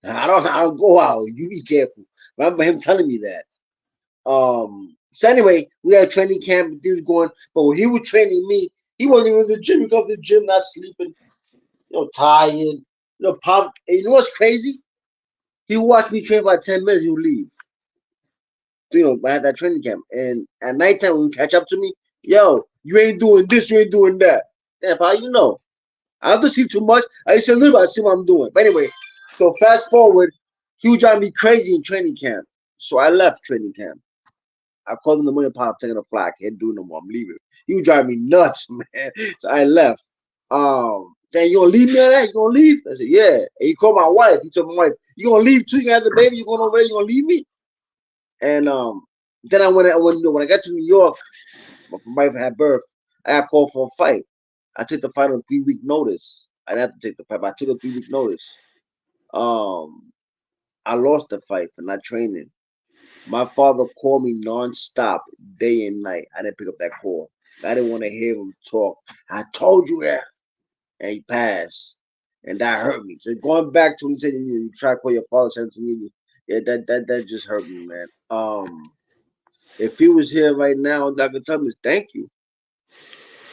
I don't go out. You be careful. Remember him telling me that. So anyway, we had training camp. He was going, but when he was training me, he wasn't even in the gym. He come to the gym not sleeping, tired. Pop. And you know what's crazy? He would watch me train for like 10 minutes. He would leave. I had that training camp. And at nighttime, when he catch up to me, yo, you ain't doing this, you ain't doing that. Damn, how you know? I have to see too much. I used to live, I see what I'm doing. But anyway, so fast forward, he was driving me crazy in training camp. So I left training camp. I called him the morning, Pop, I'm taking a flight. I can't do it no more. I'm leaving. He was driving me nuts, man. So I left. Then you gonna leave me on that? You gonna leave? I said, yeah. And he called my wife. He told my wife, you gonna leave too? You gonna have the baby? You going over there? You gonna leave me? And then when I got to New York, my wife had birth. I got called for a fight. I took the fight on 3-week notice. I didn't have to take the fight, but I took a 3-week notice. I lost the fight for not training. My father called me nonstop, day and night. I didn't pick up that call. I didn't want to hear him talk. I told you that, and he passed, and that hurt me. So going back to when he said you try to call your father 17 years, yeah, that just hurt me, man. If he was here right now, all I could tell him is thank you,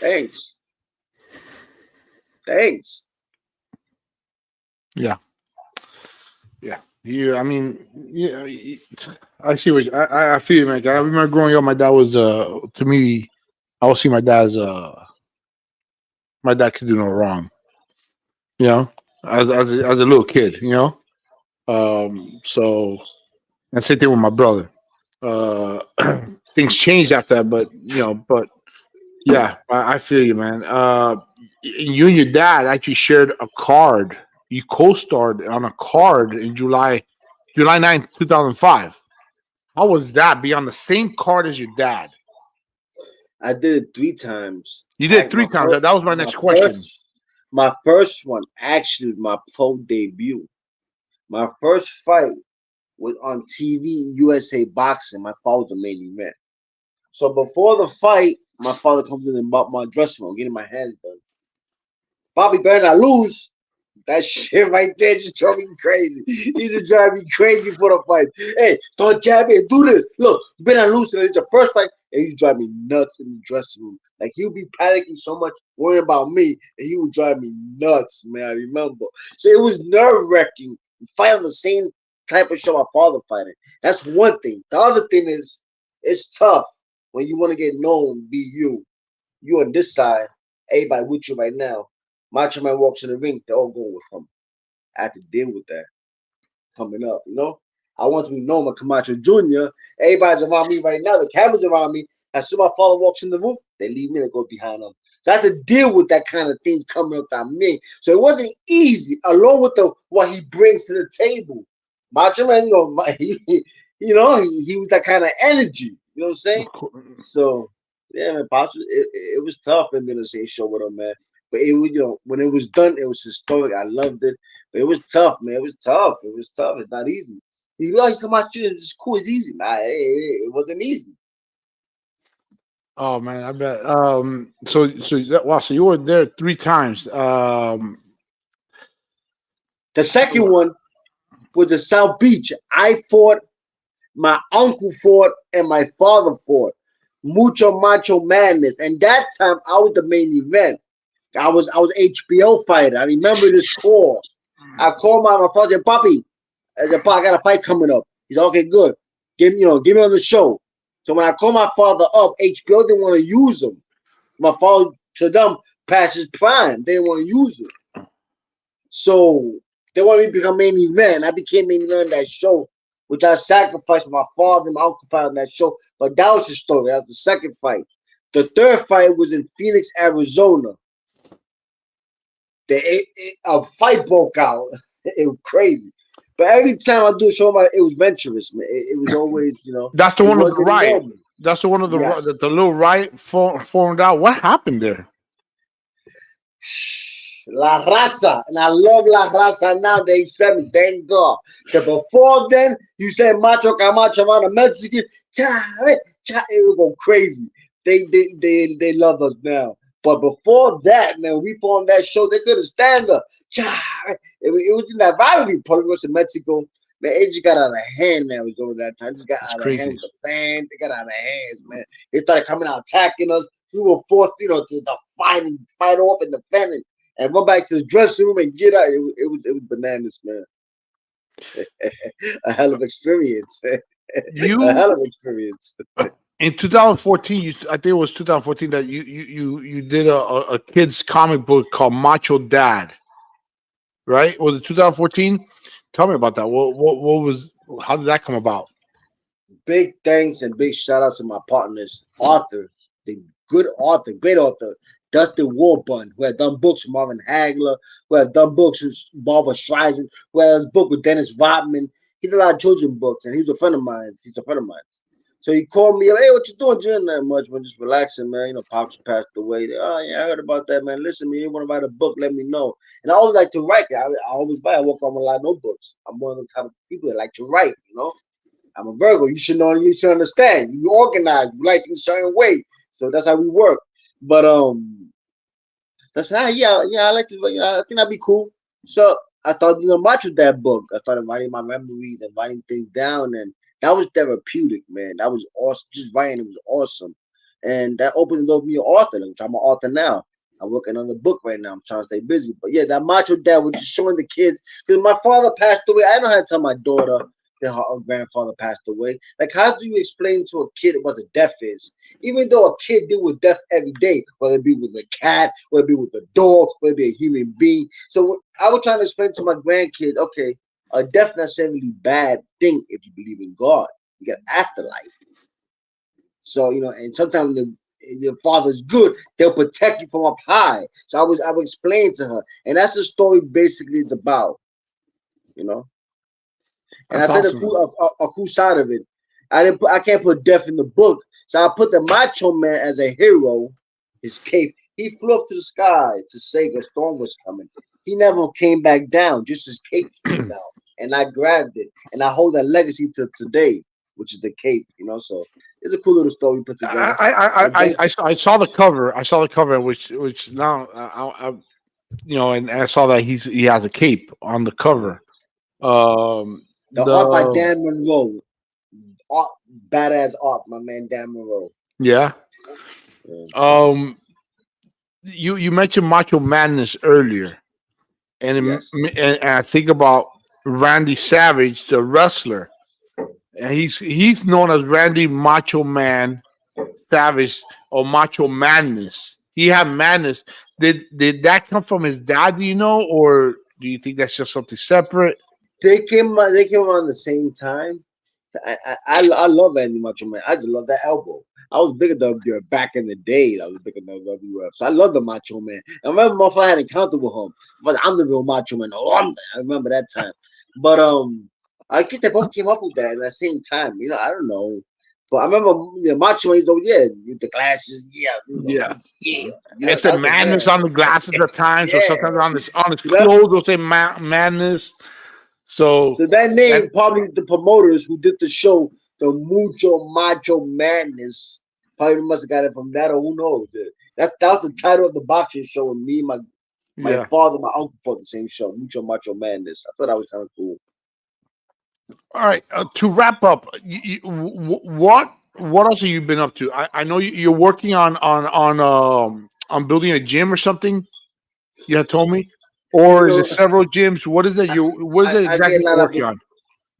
thanks. Thanks. Yeah, yeah. I mean, yeah. I see what I feel, you, man. I remember growing up, my dad was to me. I would see my dad as my dad could do no wrong. You know, as a little kid. So and same thing with my brother. Uh, things changed after that, but yeah, I feel you, man. You and your dad actually shared a card. You co-starred on a card in July 9th, 2005. How was that? Be on the same card as your dad. I did it 3 times. You did it three times. That was my next question. My first one actually was my pro debut. My first fight was on TV, USA Boxing. My father was the main event. So before the fight, my father comes in and bought my dressing room, getting my hands done. Bobby better not lose. That shit right there just drove me crazy. He just drive me crazy for the fight. Hey, don't jab me. Do this. Look, you better not lose. It's your first fight, and he's driving me nuts in the dressing room. Like he'll be panicking so much, worrying about me, and he would drive me nuts, man. I remember. So it was nerve wracking. Fight on the same type of show my father fighting. That's one thing. The other thing is, it's tough when you want to get known. Be you. You on this side, everybody with you right now. Macho Man walks in the ring, they're all going with him. I have to deal with that coming up, you know? I want to be known by Camacho Jr. Everybody's around me right now. The camera's around me. As soon as my father walks in the room, they leave me and go behind them. So I have to deal with that kind of thing coming up that me. So it wasn't easy, along with what he brings to the table. Macho Man, he was that kind of energy. You know what I'm saying? So, yeah, man, Pops, it was tough in being on the same show with him, man. But it was, when it was done, it was historic. I loved it. But it was tough, man. It was tough. It was tough. It's not easy. You like come out here, it's cool, it's easy. Nah, it wasn't easy. Oh man, I bet. So you were there 3 times. The second one was at South Beach. I fought, my uncle fought, and my father fought. Mucho Macho Madness. And that time I was the main event. I was HBO fighter. I remember this call. I called my father, said, Papi, I said, I got a fight coming up. He's okay, good. Give me on the show. So when I called my father up, HBO didn't want to use him. My father, to them, past his prime. They didn't want to use him. So they wanted me to become main event. I became main event on that show, which I sacrificed my father and my uncle fight on that show. But that was the story. That was the second fight. The third fight was in Phoenix, Arizona. A fight broke out. It was crazy. But every time I do a show, it was venturous, man. It was always, That's the one of the right. normal. That's the one of the Yes. the little right formed out. What happened there? La Raza, and I love La Raza now. They accept me, thank God. But before then, you said Macho Camacho on a Mexican, it would go crazy. They love us now. But before that, man, we formed that show. They couldn't stand up. It was in that rivalry, Puerto Rico and Mexico. Man, it just got out of hand, man. It was over that time. It just got out of hand with the fans. They got out of hands, man. They started coming out attacking us. We were forced, to fight off and defend it, and run back to the dressing room and get out. It was bananas, man. A hell of experience. A hell of experience. In 2014, I think it was 2014 that you did a kid's comic book called Macho Dad, right? Was it 2014? Tell me about that. What was? How did that come about? Big thanks and big shout outs to my partners, Arthur, the good author, great author, Dustin Warburton, who had done books with Marvin Hagler, who had done books with Barbara Streisand, who had his book with Dennis Rodman. He did a lot of children books, and he was a friend of mine. He's a friend of mine. So he called me, hey, what you doing? Doing that much, man? Just relaxing, man. Pops passed away. Oh, yeah, I heard about that, man. Listen, man, you want to write a book, let me know. And I always like to write. I always write. I work on a lot of notebooks. I'm one of those type of people that like to write, I'm a Virgo. You should know, you should understand. You organize. You like in a certain way. So that's how we work. But that's how, I like to, I think that'd be cool. So I started doing much with that book. I started writing my memories and writing things down, and that was therapeutic, man. That was awesome. Just writing, it was awesome. And that opened the door for me an author, which I'm an author now. I'm working on the book right now. I'm trying to stay busy. But yeah, that Macho Dad was just showing the kids. Because my father passed away. I don't know how to tell my daughter that her grandfather passed away. Like, how do you explain to a kid what a death is? Even though a kid deal with death every day, whether it be with a cat, whether it be with a dog, whether it be a human being. So I was trying to explain to my grandkids, okay, a death not necessarily bad thing if you believe in God. You got afterlife. So, and sometimes your father's good, they'll protect you from up high. So I would explain to her. And that's the story basically it's about, And that's I said awesome. a cool side of it. I can't put death in the book. So I put the Macho Man as a hero, his cape. He flew up to the sky to say the storm was coming. He never came back down, just his cape came down. And I grabbed it, and I hold that legacy to today, which is the cape. So it's a cool little story put together. I saw the cover. I saw the cover, which now and I saw that he has a cape on the cover. The art by The Dan Monroe. Art, badass art, my man Dan Monroe. Yeah. Yeah. Um, you mentioned Macho Madness earlier, Yes. and I think about Randy Savage, the wrestler, and he's known as Randy Macho Man Savage or Macho Madness. He had madness. Did that come from his dad? Do you know, or do you think that's just something separate? They came around the same time. I love Andy Macho Man. I just love that elbow. I was bigger than WWF back in the day. I was bigger than WWF. So I love the Macho Man. I remember my father had an encounter with him. But I'm the real Macho Man. Oh, I remember that time. But I guess they both came up with that at the same time. I don't know. But I remember Macho Man, yeah, with the glasses, yeah, Yeah. yeah. It's the I was like, madness man, on the glasses at times, or yeah. sometimes on his You know? clothes. They'll say madness. So So that and name, probably the promoters who did the show, the Mucho Macho Madness, probably must have got it from that, or who knows. That was the title of the boxing show, and me, my yeah. father, my uncle fought the same show, Mucho Macho Madness. I thought that was kind of cool. All right. To wrap up, what else have you been up to? I know you're working on building a gym or something. You had told me, or You is it know, several gyms? What is it? What is it I get exactly a you're lot of working on?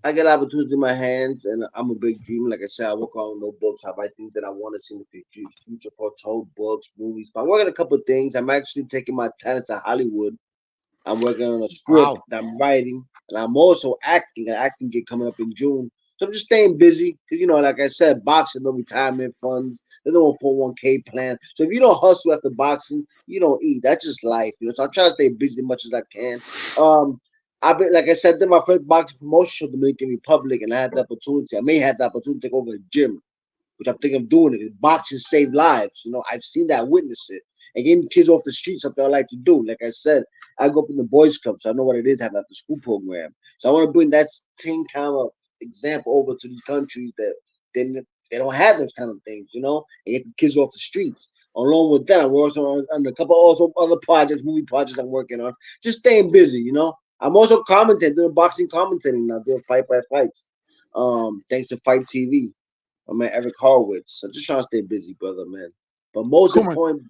I get a lot of tools in my hands, and I'm a big dreamer. Like I said, I work on notebooks. I write things that I want to see in the future foretold books, movies. But I'm working on a couple of things. I'm actually taking my talents to Hollywood. I'm working on a script Wow. that I'm writing, and I'm also acting. An acting gig coming up in June. So I'm just staying busy because like I said, boxing, no retirement funds, there's no 401k plan. So if you don't hustle after boxing, you don't eat. That's just life. So I try to stay busy as much as I can. Um, I've been, like I said, did my first boxing promotion show in the Dominican Republic, and I had the opportunity. I may have the opportunity to take over a gym, which I'm thinking of doing it. Boxing save lives. I've seen that, witness it. And getting kids off the streets, something I like to do. Like I said, I grew up in the boys' club, so I know what it is to have after school program. So I want to bring that same kind of example over to these countries that they don't have those kind of things, and get the kids off the streets. Along with that, we're also on a couple also other projects, movie projects I'm working on. Just staying busy. I'm also commentating, doing boxing commentating now, doing fight by fights. Thanks to Fight TV. My man Eric Horowitz. So just trying to stay busy, brother, man. But most Come on. important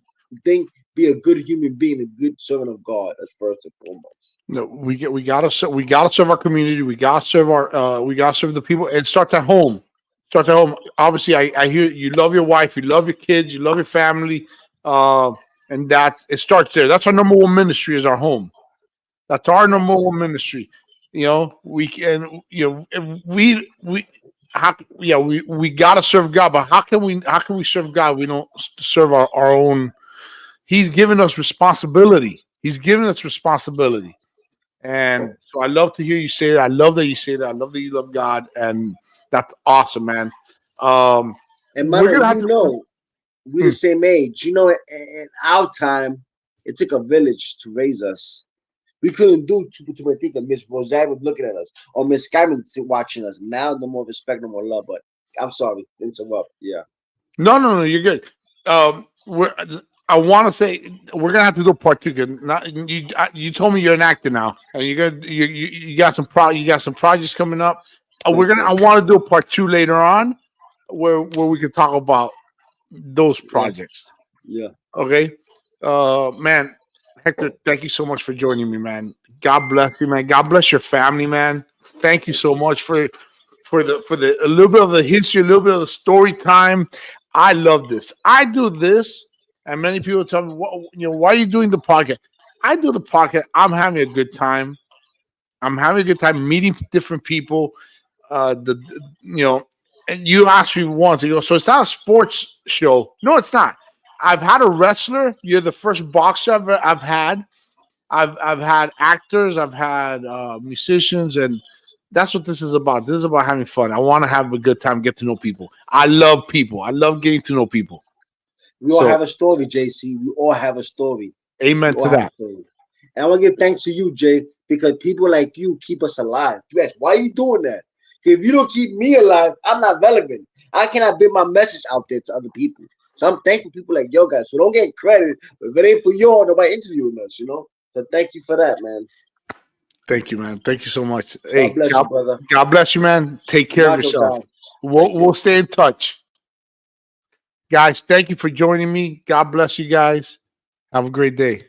thing, be a good human being, a good servant of God. That's first and foremost. No, we gotta serve our community. We gotta serve the people. It starts at home. Starts at home. Obviously, I hear you love your wife, you love your kids, you love your family, uh, and that it starts there. That's our number one ministry is our home. That's our number Yes. one ministry. We can. We how yeah we gotta serve God, but how can we serve God? We don't serve our own. He's given us responsibility. He's given us responsibility. And so I love to hear you say that. I love that you say that. I love that you love God, and that's awesome, man. Um, And we're man, gonna have to. we're the Hmm. same age. In our time, it took a village to raise us. We couldn't do too many things. Miss Rosario was looking at us, or Miss Skyman watching us. Now, no more respect, no more love. But I'm sorry, interrupt. Yeah. No, you're good. We're. I want to say we're gonna have to do a part two. 'Cause Not, you told me you're an actor now, and you got some projects coming up. I Okay. want to do a part two later on, where we can talk about those Yeah. projects. Yeah. Okay. Man, Hector, thank you so much for joining me, man. God bless you, man. God bless your family, man. Thank you Thank so you. much for the a little bit of the history, a little bit of the story time. I love this. I do this, and many people tell me, why are you doing the podcast? I do the podcast. I'm having a good time. I'm having a good time meeting different people. You know, and you asked me once, you go, so it's not a sports show. No, it's not. I've had a wrestler. You're the first boxer I've had. I've had actors. I've had musicians, and that's what this is about. This is about having fun. I want to have a good time, get to know people. I love people. I love getting to know people. We all So, have a story, JC. We all have a story. We amen all to have a that. story. And I want to give thanks to you, Jay, because people like you keep us alive. You ask, why are you doing that? If you don't keep me alive, I'm not relevant. I cannot bring my message out there to other people. So I'm thankful for people like you guys. So don't get credit. If it ain't for you, nobody interviewing us. So thank you for that, man. Thank you, man. Thank you so much. Hey, God bless you, brother. God bless you, man. Take care of Macho yourself. time. We'll stay in touch. Guys, thank you for joining me. God bless you guys. Have a great day.